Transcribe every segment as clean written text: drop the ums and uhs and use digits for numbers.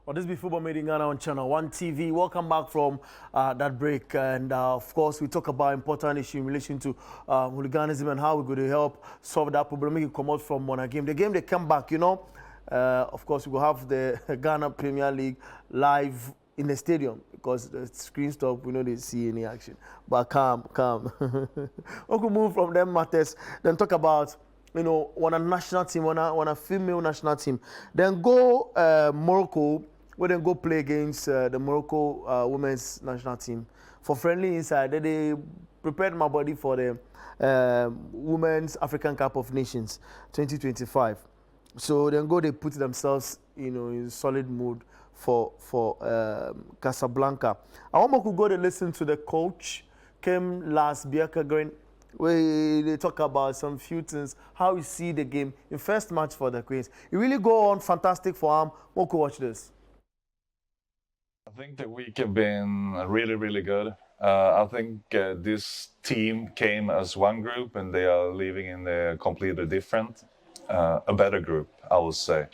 Well, this is Football Made in Ghana on Channel 1 TV. Welcome back from that break. And of course, we talk about important issue in relation to hooliganism and how we're going to help solve that problem. Make it come out from one game. The game they come back, you know. Of course, we will have the Ghana Premier League live in the stadium because the screen stop, we know they see any action. But calm. We could move from them matters, then talk about, you know, on a national team, on a female national team. Then go Morocco, where then go play against the Morocco women's national team for friendly inside. They prepared my body for the Women's African Cup of Nations 2025. So then go, they put themselves, you know, in solid mood for Casablanca. I want to go to listen to the coach, came last Björkegren, where they talk about some few things, how you see the game in first match for the Queens. You really go on fantastic for him. We'll watch this. I think the week have been really, really good. I think this team came as one group and they are leaving in a completely different, a better group, I would say.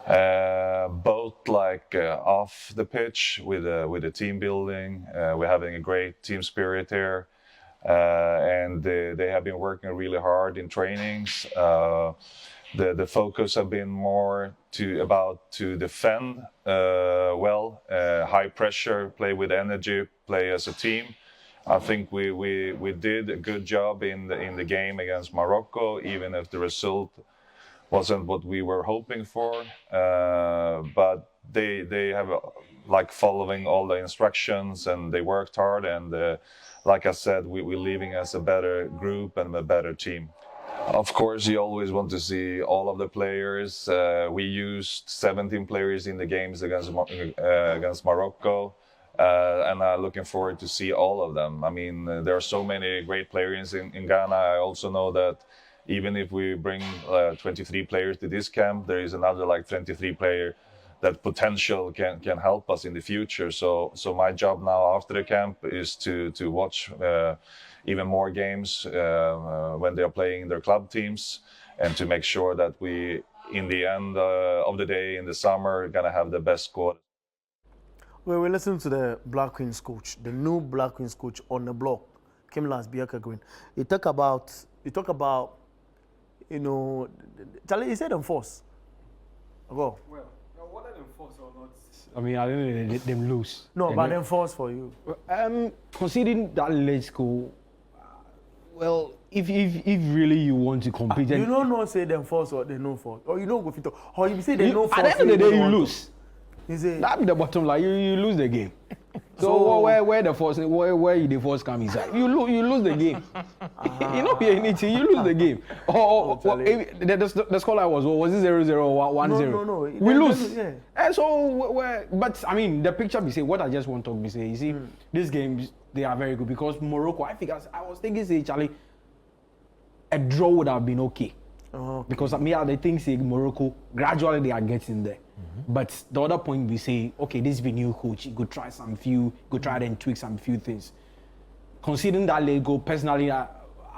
Both like off the pitch with the team building. We're having a great team spirit here. And they have been working really hard in trainings. The focus have been more to defend well, high pressure, play with energy, play as a team. I think we did a good job in the game against Morocco, even if the result wasn't what we were hoping for. But they have like following all the instructions and they worked hard and. Like I said, we're leaving as a better group and a better team. Of course, you always want to see all of the players. We used 17 players in the games against Morocco, and I'm looking forward to see all of them. I mean, there are so many great players in Ghana. I also know that even if we bring 23 players to this camp, there is another like 23 player that potential can help us in the future. So my job now after the camp is to watch even more games when they are playing their club teams and to make sure that we, in the end of the day, in the summer, gonna have the best squad. Well, we listened to the Black Queens coach, the new Black Queens coach on the block, came last Björkegren. He talk about, you know, Charlie, he said enforce. Go. Well, whether them force or not, I mean, I don't know them lose. No, but them force for you. Considering that let's go, well, if really you want to compete, you don't know say them force or they no force, or you don't go fit. Or you say they no force. At the end of the day, you lose. You say that be the bottom line. You lose the game. So where the force, where the force come inside, you lose the game. You know anything, you lose the game. The score was it 0-0 or 1-0? No. We lose. Yeah. And so but I mean the picture we say what I just want to say. You see, these games they are very good because Morocco. I was thinking, say Charlie, a draw would have been okay. Because the thing say Morocco gradually they are getting there. But the other point we say, okay, this is the new coach. He could try and tweak some few things. Considering that late goal, personally, I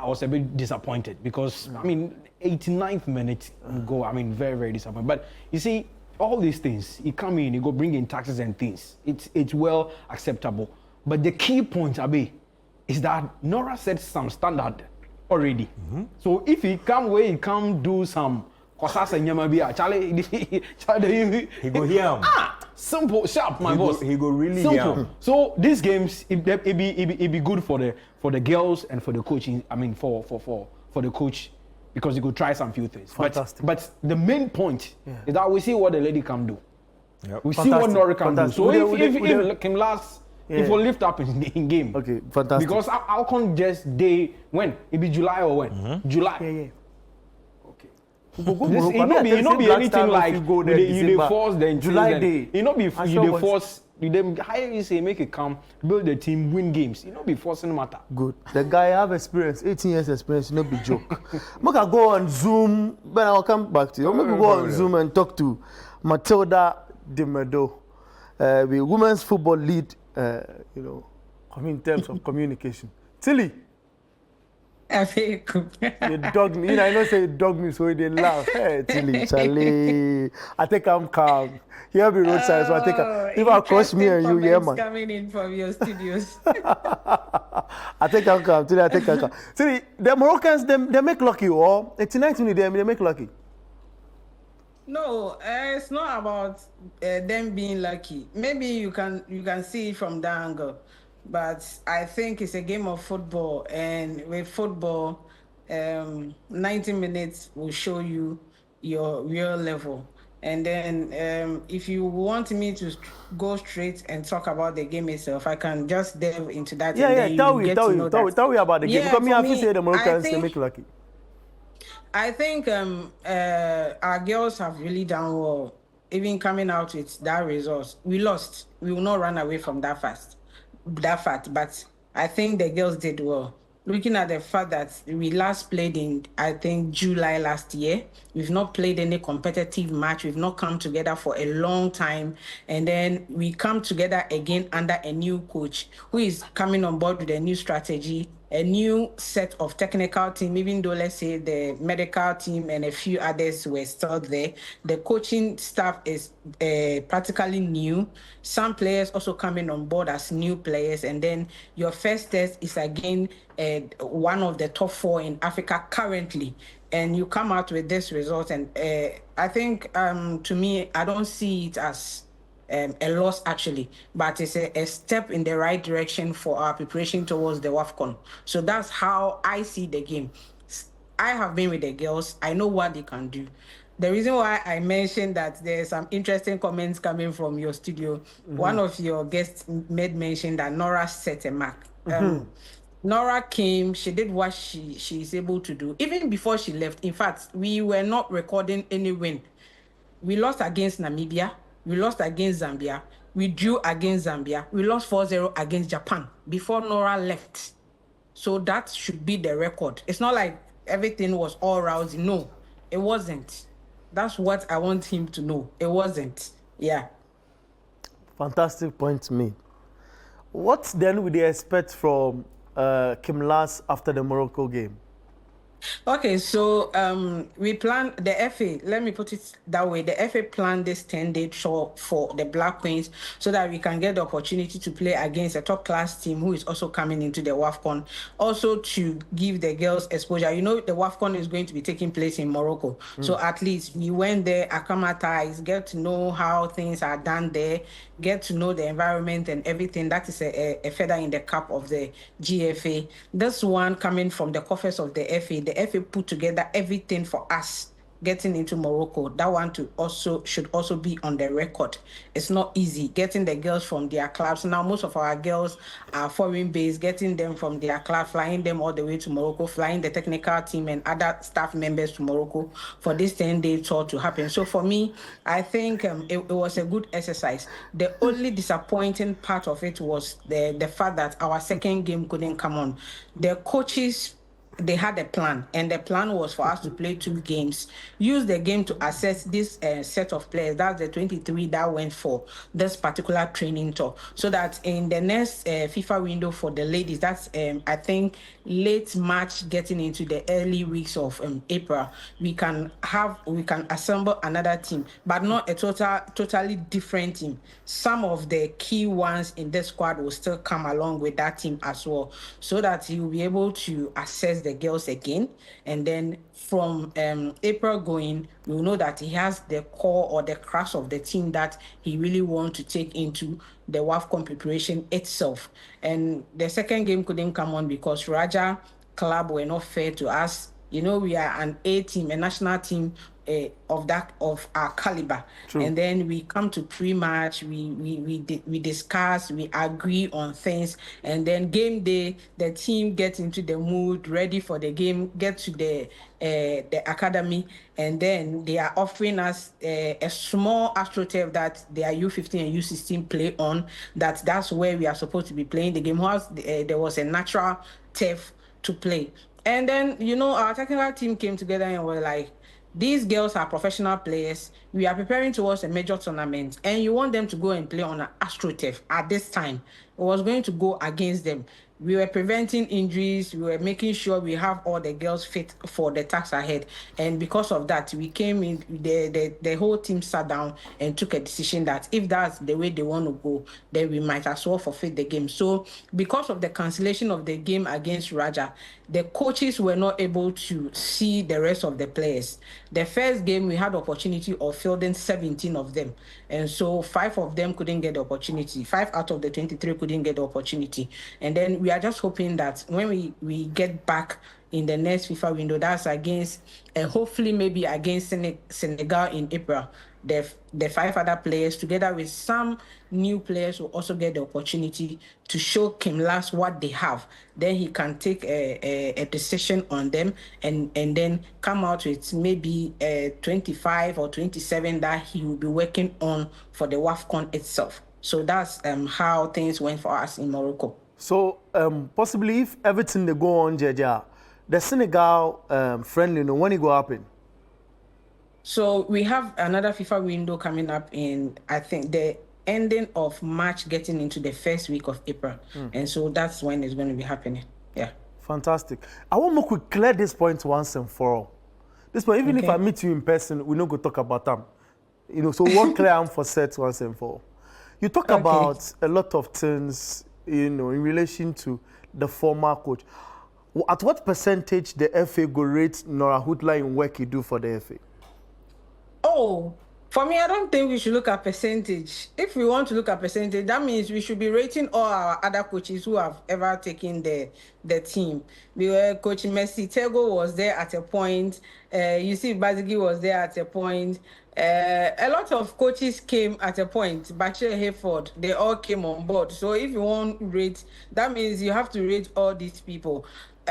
was a bit disappointed because I mean, 89th minute goal. I mean, very very disappointed. But you see, all these things, he come in, he go bring in taxes and things. It's well acceptable. But the key point, Abe, is that Nora set some standard already. So if he come do some. Charlie, he go here. Simple, sharp, my boss. He go really simple. here. So these games, it be good for the girls and for the coaching. I mean, for the coach because he could try some few things. Fantastic. But the main point is that we see what the lady can do. Yep. We see what Nora can do. So if him last. Yeah. If we lift up in game. Okay, fantastic. Because how can just day when it be July or when July. Yeah. It not be anything like you force the July day. It not be you force them hire you say make it come build the team win games. It not be forcing matter. Good. The guy have experience, 18 years experience. It not be joke. Make I go on Zoom, but I'll come back to you. Maybe go on Zoom and talk to Matilda De Medo, the women's football lead. You know, in terms of communication. Tilly. FA Cup. You dog me. You know, I know say you dog me, so they laugh. Hey, Tilly, Charlie. I think I'm calm. Here be roadside, so I think Oh, if I cross me interesting and you, yeah, comments man. coming in from your studios. I think I'm calm. Tilly, I think I'm calm. Tilly, the Moroccans, they make lucky, or 89 minutes, they make lucky. No, it's not about them being lucky. Maybe you can see it from that angle, but I think it's a game of football, and with football, 90 minutes will show you your real level. And then, if you want me to go straight and talk about the game itself, I can just delve into that, Yeah, and yeah. then you get to know that. Tell me about the game Yeah, because me, for I feel say me, the I Moroccans they think make lucky. our girls have really done well, even coming out with that result. We lost. We will not run away from that fact. But I think the girls did well. Looking at the fact that we last played in, I think, July last year, we've not played any competitive match. We've not come together for a long time. And then we come together again under a new coach who is coming on board with a new strategy, a new set of technical team, even though let's say the medical team and a few others were still there. The coaching staff is practically new. Some players also coming on board as new players. And then your first test is again one of the top 4 in Africa currently. And you come out with this result. And I think, to me, I don't see it as a loss actually, but it's a step in the right direction for our preparation towards the WAFCON. So that's how I see the game. I have been with the girls. I know what they can do. The reason why I mentioned that there's some interesting comments coming from your studio. One of your guests made mention that Nora set a mark. Nora came, she did what she is able to do. Even before she left, in fact, we were not recording any win. We lost against Namibia. We lost against Zambia. We drew against Zambia. We lost 4-0 against Japan before Nora left. So that should be the record. It's not like everything was all rousing. No, it wasn't. That's what I want him to know. It wasn't. Yeah. Fantastic point made. What then would they expect from Kim Last after the Morocco game? Okay, so we plan the FA. Let me put it that way. The FA planned this 10-day tour for the Black Queens so that we can get the opportunity to play against a top-class team who is also coming into the WAFCON. Also to give the girls exposure. You know, the WAFCON is going to be taking place in Morocco. So at least we went there, acclimatized, get to know how things are done there, get to know the environment and everything. That is a feather in the cap of the GFA. This one coming from the coffers of the FA. The FA put together everything for us getting into Morocco. That one should also be on the record. It's not easy getting the girls from their clubs. Now most of our girls are foreign based, getting them from their club, flying them all the way to Morocco, flying the technical team and other staff members to Morocco for this 10-day tour to happen. So for me, I think it was a good exercise. The only disappointing part of it was the fact that our second game couldn't come on. The coaches, they had a plan, and the plan was for us to play 2 games, use the game to assess this set of players. That's the 23 that went for this particular training tour, so that in the next FIFA window for the ladies, that's I think late March getting into the early weeks of April, we can assemble another team, but not a totally different team. Some of the key ones in the squad will still come along with that team as well, so that you'll be able to assess the girls again. And then from April going, we'll know that he has the core or the crux of the team that he really wants to take into the WAFCON preparation itself. And the second game couldn't come on because Raja Club were not fair to us. You know, we are an A team, a national team of our caliber. True. And then we come to pre-match, we discuss, we agree on things, and then game day, the team gets into the mood, ready for the game, get to the academy, and then they are offering us a small astroturf that their U15 and U16 play on. That's where we are supposed to be playing the game. There was a natural turf to play. And then, you know, our technical team came together and were like, these girls are professional players. We are preparing towards a major tournament, and you want them to go and play on an AstroTurf at this time. It was going to go against them. we were preventing injuries. We were making sure we have all the girls fit for the task ahead. And because of that, we came in, the whole team sat down and took a decision that if that's the way they want to go, then we might as well forfeit the game. So because of the cancellation of the game against Raja, the coaches were not able to see the rest of the players. The first game, we had the opportunity of fielding 17 of them. And so 5 of them couldn't get the opportunity. 5 out of the 23 couldn't get the opportunity. And then we are just hoping that when we get back in the next FIFA window, that's against, hopefully maybe against Senegal in April, the 5 other players, together with some new players, will also get the opportunity to show Kim Las what they have. Then he can take a decision on them and then come out with maybe 25 or 27 that he will be working on for the WAFCON itself. So that's how things went for us in Morocco. So possibly if everything they go on, Jaja, the Senegal friendly, when it go happen? So we have another FIFA window coming up in, I think, the ending of March, getting into the first week of April. And so that's when it's going to be happening. Yeah. Fantastic. I want to clear this point once and for all. This point, even if I meet you in person, we're not going to talk about them. So what clear am for set once and for all. You talk about a lot of things, in relation to the former coach. At what percentage the FA go rate Nora Hoodler in work he do for the FA? Oh, for me, I don't think we should look at percentage. If we want to look at percentage, that means we should be rating all our other coaches who have ever taken the team. We were Coach Messi, Tego was there at a point. You see, Bazigi was there at a point. A lot of coaches came at a point. Bachir Hayford, they all came on board. So if you want to rate, that means you have to rate all these people.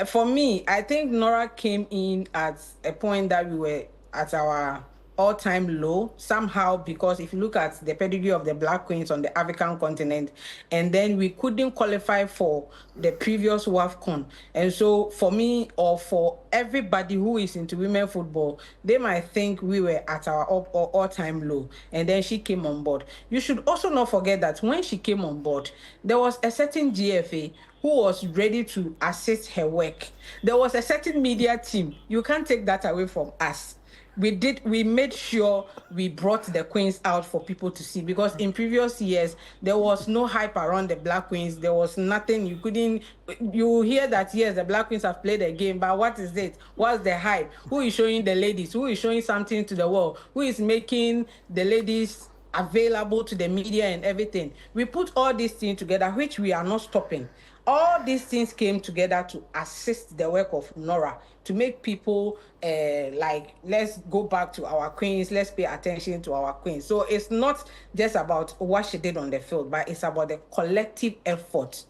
For me, I think Nora came in at a point that we were at our all-time low somehow, because if you look at the pedigree of the Black Queens on the African continent, and then we couldn't qualify for the previous WAFCON. And so for me, or for everybody who is into women football, they might think we were at our all-time low, and then she came on board. You should also not forget that when she came on board, there was a certain GFA who was ready to assist her work. There was a certain media team. You can't take that away from us. We made sure we brought the Queens out for people to see, because in previous years there was no hype around the Black Queens. There was nothing. You hear that, yes, the Black Queens have played a game, but what is it? What's the hype? Who is showing the ladies? Who is showing something to the world? Who is making the ladies available to the media and everything? We put all these things together, which we are not stopping. All these things came together to assist the work of Nora, to make people let's go back to our Queens, let's pay attention to our Queens. So it's not just about what she did on the field, but it's about the collective effort.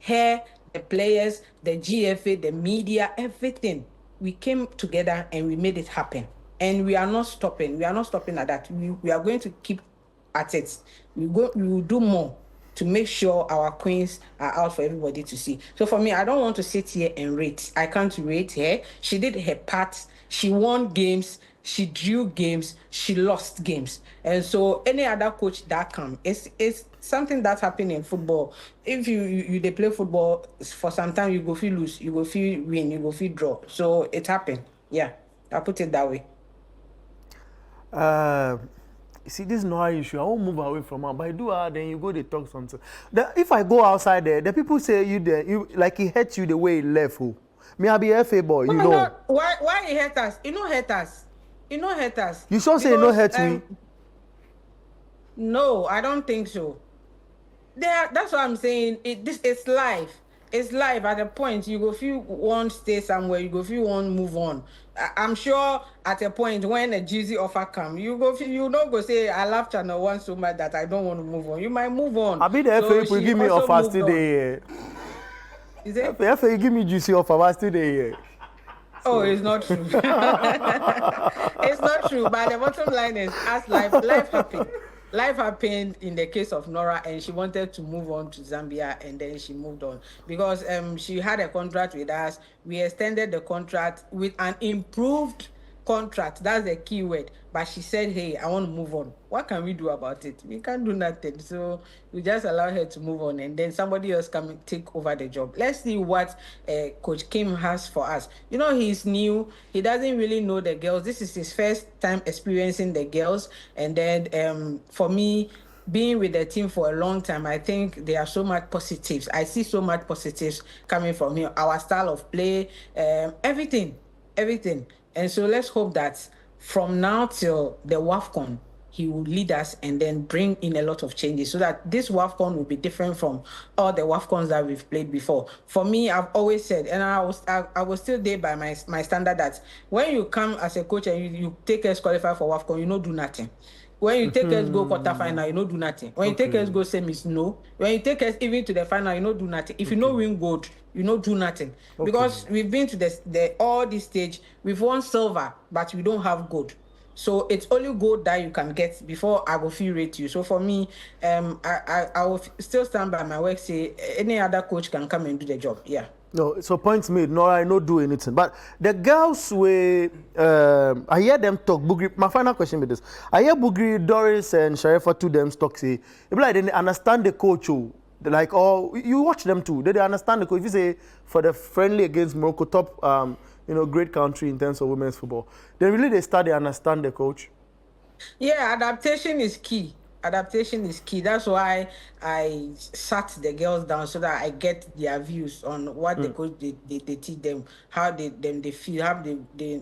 Her, the players, the GFA, the media, everything. We came together and we made it happen. And we are not stopping. We are not stopping at that. We are going to keep at it. We will do more to make sure our Queens are out for everybody to see. So for me, I don't want to sit here and rate. I can't rate her. She did her part. She won games. She drew games. She lost games. And so any other coach that comes, it's something that happened in football. If you they play football for some time, you go feel lose, you go feel win, you go feel draw. So it happened. Yeah, I put it that way. You see, this is not an issue. I won't move away from her, but I do her, then you go, they talk something. If I go outside there, the people say like he hurt you the way he left. Who? Me, I be FA boy, you know. Why he hurt us? You know hurt us. You know hurt us. You sure say you know hurt me? No, I don't think so. That's what I'm saying. It's life. It's life. At a point, you go feel want stay somewhere. You go feel want move on. I'm sure at a point when a juicy offer come, you don't go say I love Channel One so much that I don't want to move on. You might move on. I be the FA will give me offers today. Is it? The FA give me juicy offers today. Oh, it's not true. It's not true. But the bottom line is, as life happened. Life happened in the case of Nora, and she wanted to move on to Zambia, and then she moved on because she had a contract with us. We extended the contract with an improved contract. That's the key word. But she said, hey, I want to move on. What can we do about it? We can't do nothing. So we just allow her to move on, and then somebody else come and take over the job. Let's see what Coach Kim has for us. You know, he's new. He doesn't really know the girls. This is his first time experiencing the girls. And then for me, being with the team for a long time, I think there are so much positives. I see so much positives coming from him. Our style of play, everything. And so let's hope that from now till the WAFCON, he will lead us and then bring in a lot of changes so that this WAFCON will be different from all the WAFCONs that we've played before. For me, I've always said, and I was still there by my standard, that when you come as a coach and you take us qualify for WAFCON, you don't do nothing. When you take us go quarterfinal, you don't do nothing. When you take us go semis, no. When you take us even to the final, you don't do nothing. If you don't win gold, you don't do nothing. Because we've been to the all this stage, we've won silver, but we don't have gold. So it's only gold that you can get before I will feel rate you. So for me, I will still stand by my work. Say any other coach can come and do the job. Yeah. No, so points made. No, I not do anything. But the girls I hear them talk. Bugri, my final question is this: I hear Bugri, Doris, and Sharifa to them talk. Say, like they understand the coach. Like, oh, you watch them too. They understand the coach. If you say for the friendly against Morocco, top, great country in terms of women's football, then really they understand the coach. Yeah, adaptation is key. That's why I sat the girls down so that I get their views on what the coach they teach them, how they feel, how they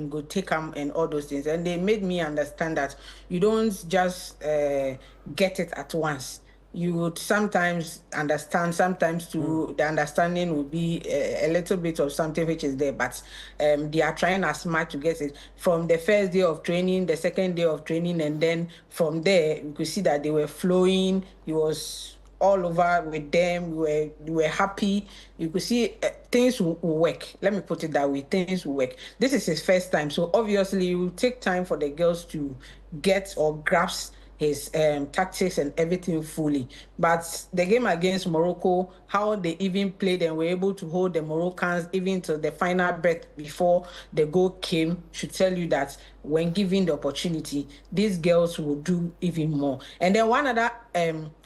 go take them and all those things. And they made me understand that you don't just get it at once. You would sometimes understand, sometimes too, the understanding will be a little bit of something which is there, but they are trying as much to get it from the first day of training, the second day of training, and then from there, you could see that they were flowing. He was all over with them. We were happy. You could see things will work. Let me put it that way. Things will work. This is his first time, so obviously it will take time for the girls to get or grasp his tactics and everything fully. But the game against Morocco, how they even played and were able to hold the Moroccans even to the final breath before the goal came should tell you that when given the opportunity, these girls will do even more. And then one other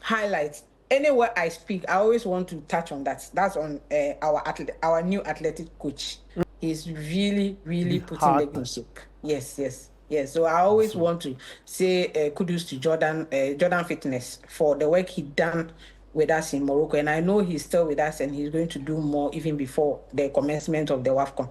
highlight, anywhere I speak, I always want to touch on that. That's on our new athletic coach. He's really putting the game shape. Yes, so I always want to say kudos to Jordan Fitness for the work he done with us in Morocco. And I know he's still with us and he's going to do more even before the commencement of the WAFCON.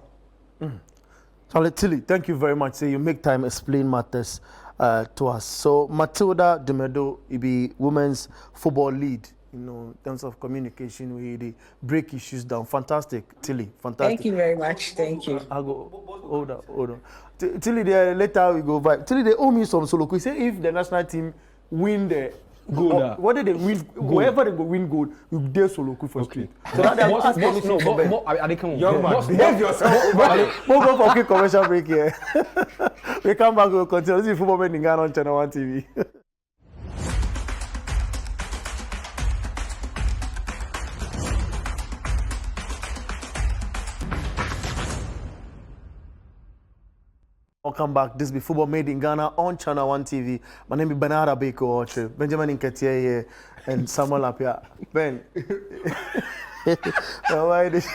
Charlie Tilly, thank you very much. So you make time explain matters to us. So Matilda Demedo, you be women's football lead. In terms of communication, we break issues down. Fantastic, Tilly. Fantastic. Thank you very much. Thank you. I'll go. Hold on. Tilly, later we go back. Tilly, they owe me some solo. We say if the national team win the gold, what did they win? Whoever they go win gold, you dare solo for street. So that young man, behave yourself. We'll go for a quick commercial break here. We come back. We'll continue. This is Football Men in Ghana on Channel 1 TV. Welcome back. This be Football Made in Ghana on Channel 1 TV. My name is Bernard Abeko, Benjamin Nketiah here, and Samuel Apia. Ben. Why this?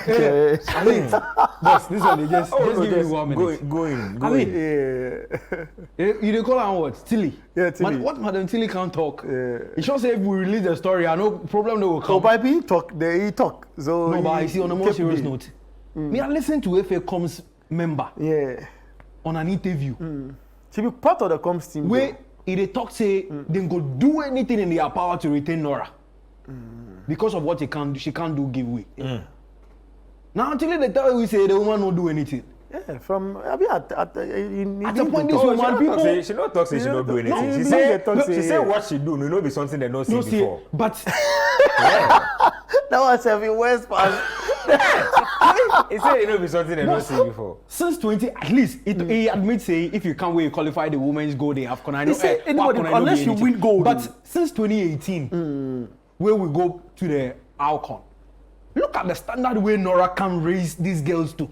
I mean, boss, this one, just give me 1 minute. Go in. I mean, you call her what? Tilly. Yeah, Tilly. What Madam Tilly can't talk? It should say if we release the story, I know problem no will come. So by being talk, they talk. So no, but I see on a more serious note. Me, I listen to FA Coms member. Yeah. On an interview. She be part of the comms team. Where they talk say they go do anything in their power to retain Nora. Because of what she can't do giveaway. Now until they tell you say the woman won't do anything. Yeah, from at the point this woman people she not talk say she don't do anything. She say what she do, no be something they not see before. But that was a worst part. He said it no be something they not see before. Since 20, at least he admits say if you can't qualify the women's gold in AFCON, I know unless you win gold. But since 2018, where we go to the AFCON, look at the standard way Nora can raise these girls to.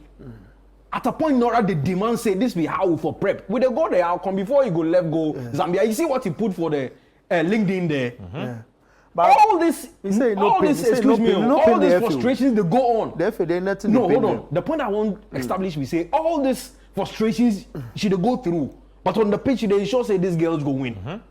At a point, Nora, the demand say this be how for prep. With the go the outcome before you go left go Zambia. You see what he put for the LinkedIn there. Yeah. But all this, all these frustrations they go on. Therefore, there's nothing. No, hold on. The point I want to establish, we say all these frustrations should go through, but on the pitch they ensure say these girls go win.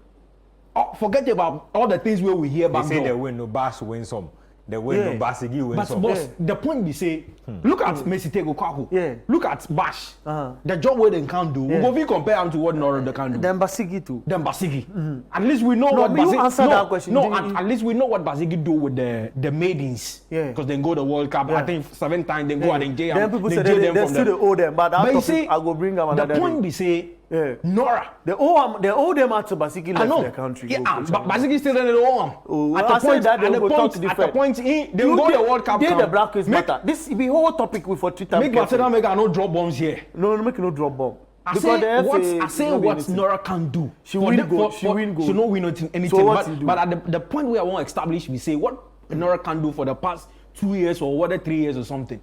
Forget about all the things where we hear back. They say they win, no Bash win some. They win, no Basigi win some. But boss, the point we say, look at Messi Tego Kwaku. Yeah. Look at Bash. The job where they can do. We go we compare them to what Nora they can do. Then Basigi too. Then Basigi. At least we know what Basigi. Answer that question. No, at least we know what Basigi do with the maidens. Yeah. Because they go the World Cup. I think 7 times they go and they jail. Then people say they still owe them, but you see, I go bring them another. The point we say, Nora. They owe them out to Basigi left the country. Yeah, but Basigi still don't owe them. At the point, they go the World Cup. They the Black Lives Matter. This be whole topic with for Twitter. Make Barcelona make no drop bombs here. No, make no drop bomb. I say what Nora can do. She win goal. She win goal. She no win anything. So but at the point where I want to establish, we say what Nora can do for the past 2 years or whether 3 years or something.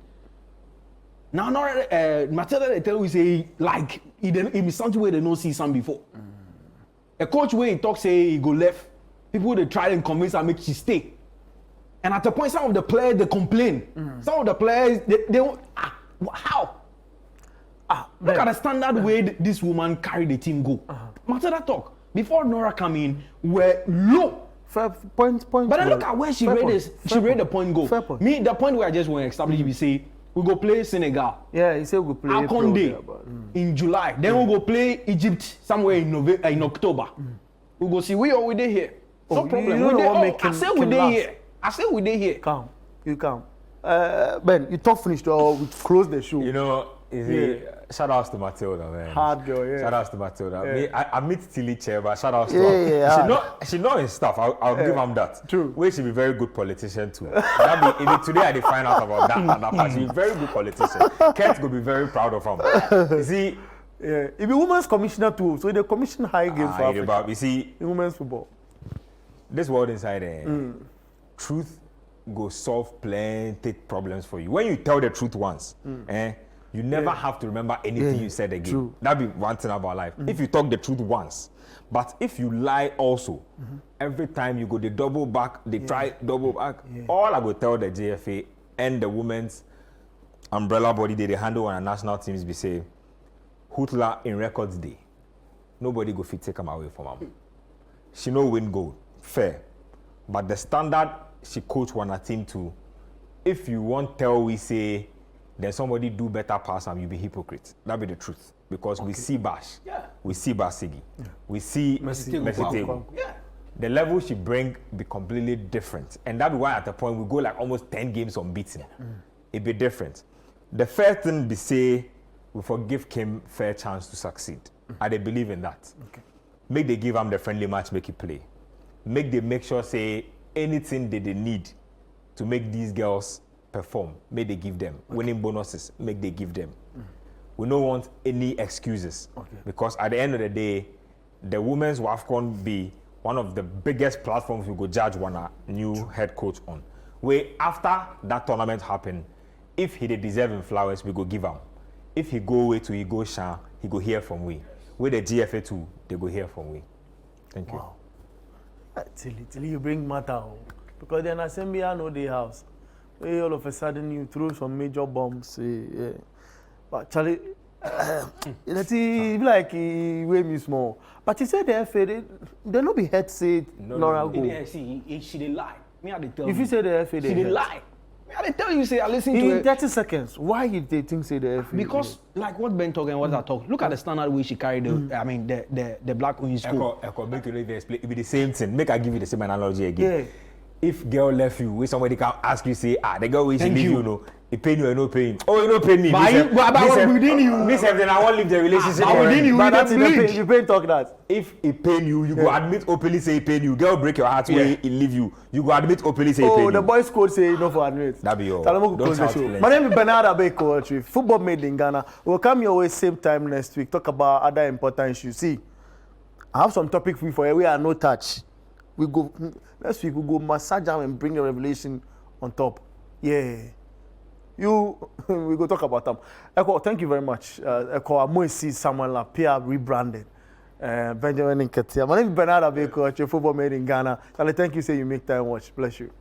Now Nora, Matilda they tell we say like it be something where they don't see some before. A coach where he talk say he go left, people they try and convince her make she stay. And at the point, some of the players they complain. Some of the players they how? Look at the standard way this woman carry the team go. Matilda talk before Nora come in were low. Point. But then look at where she read the point go. Me the point where I just want to establish we say we go play Senegal. Yeah, he said we go play Akonde in July. Then we go play Egypt somewhere in October. We go see we there here. No problem. I say we there here. I say we there here. Come. You come. Ben, you talk finished or we close the show. You know, shout outs to Matilda, man. Hard girl, yeah. Shout outs to Matilda. Me, I meet Tilly Chair, but shout outs to her. Yeah. She know his stuff. I'll give him that. True. Where she be very good politician too. Today I find out about that part. She be very good politician. Kent will be very proud of him. You see, yeah, he be women's commissioner too, so they commission high game for Africa. You see, in women's football. This world inside there, truth go solve plenty problems for you. When you tell the truth once, you never have to remember anything you said again. True. That'd be one thing about life. If you talk the truth once, but if you lie also, every time you go they double back, they try double back. All I go tell the JFA and the women's umbrella body they handle on a national teams be say, Hootler in records day. Nobody go fit take them away from her. She no win gold, fair. But the standard she coach one a team to, if you want tell we say, then somebody do better pass and you be hypocrite. That be the truth. Because we see Bash, we see Basigi, we see Messi Tego. The level she bring be completely different. And that be why at the point we go like almost 10 games unbeaten. It be different. The first thing they say, we forgive Kim fair chance to succeed. I they believe in that. Make they give them the friendly match, make it play. Make sure say anything that they need to make these girls perform, may they give them. Winning bonuses, make they give them. We don't want any excuses. Because at the end of the day, the women's WAFCON be one of the biggest platforms we go judge one new head coach on. Where after that tournament happen, if he deserve him flowers, we go give him. If he go away to he go shan, he go hear from we. With the GFA too, they go hear from we. Thank you. Till you bring matter, because then assembly I know the house. Where all of a sudden you throw some major bombs. Yeah. But Charlie, let's see, like he weigh me small. But he said the FA, they no be head say Nora go. She dey lie. Me I dey tell you. If you say the FA, she dey lie. Me I dey tell you say I listen to in it. 30 seconds. Why did they think say the FA? Because like what Ben talking, what I talk. Look at the standard way she carried the. I mean the black women's school. Echo, make you know explain. It be the same thing. Make I give you the same analogy again. Yeah. If girl left you, when somebody can ask you, say, the girl will leave you, no, he pay you or no paying. Oh, you no pay me. But within you, me say then I won't leave the relationship. Within you, but that's you pay talk that. If he pay you, go admit openly say he pay you. Girl break your heart way he leave you. You go admit openly say he pay you. Oh, the boys code say no for admit. That be your. My name is Bernard Abeko. Football made in Ghana. We'll come your way same time next week. Talk about other important issues. See, I have some topic for you for you. We are no touch. We go next week. We go massage and bring the revelation on top. Yeah. you we go talk about them. Eko, thank you very much. Eko, I'm going to see someone like Pierre rebranded. Benjamin Nketia. My name is Bernard Abeko, football made in Ghana. Charlie, thank you. Say you make time watch. Bless you.